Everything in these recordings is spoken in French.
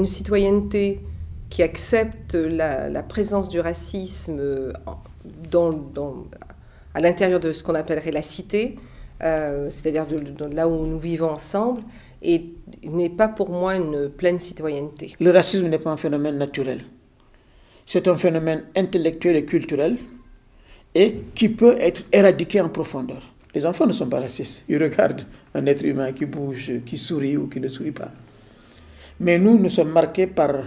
Une citoyenneté qui accepte la présence du racisme à l'intérieur de ce qu'on appellerait la cité, c'est-à-dire là où nous vivons ensemble, et n'est pas pour moi une pleine citoyenneté. Le racisme n'est pas un phénomène naturel. C'est un phénomène intellectuel et culturel et qui peut être éradiqué en profondeur. Les enfants ne sont pas racistes. Ils regardent un être humain qui bouge, qui sourit ou qui ne sourit pas. Mais nous sommes marqués par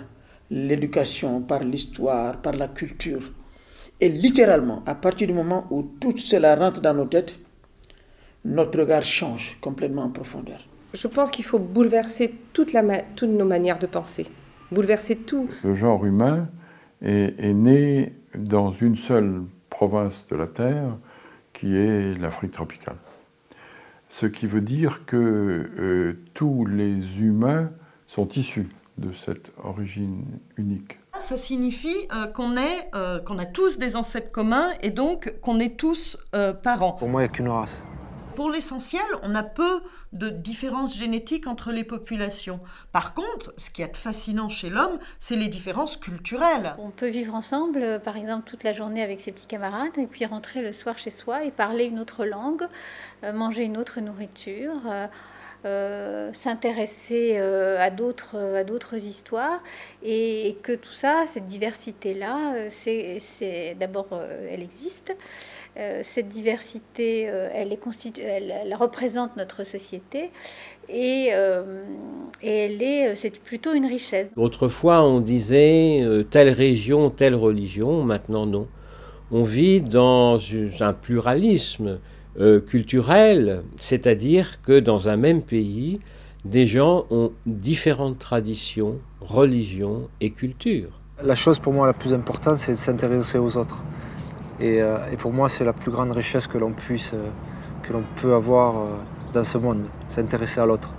l'éducation, par l'histoire, par la culture. Et littéralement, à partir du moment où tout cela rentre dans nos têtes, notre regard change complètement en profondeur. Je pense qu'il faut bouleverser toutes nos manières de penser, bouleverser tout. Le genre humain est né dans une seule province de la Terre, qui est l'Afrique tropicale. Ce qui veut dire que tous les humains sont issus de cette origine unique. Ça signifie qu'on a tous des ancêtres communs et donc qu'on est tous parents. Pour moi, il n'y a qu'une race. Pour l'essentiel, on a peu de différences génétiques entre les populations. Par contre, ce qui est fascinant chez l'homme, c'est les différences culturelles. On peut vivre ensemble, par exemple, toute la journée avec ses petits camarades, et puis rentrer le soir chez soi et parler une autre langue, manger une autre nourriture, s'intéresser à d'autres histoires, et que tout ça, cette diversité-là, d'abord, elle existe. Cette diversité, elle représente notre société et c'est plutôt une richesse. Autrefois, on disait telle région, telle religion. Maintenant, non. On vit dans un pluralisme culturel, c'est-à-dire que dans un même pays, des gens ont différentes traditions, religions et cultures. La chose pour moi la plus importante, c'est de s'intéresser aux autres. Et pour moi, c'est la plus grande richesse que l'on peut avoir dans ce monde, s'intéresser à l'autre.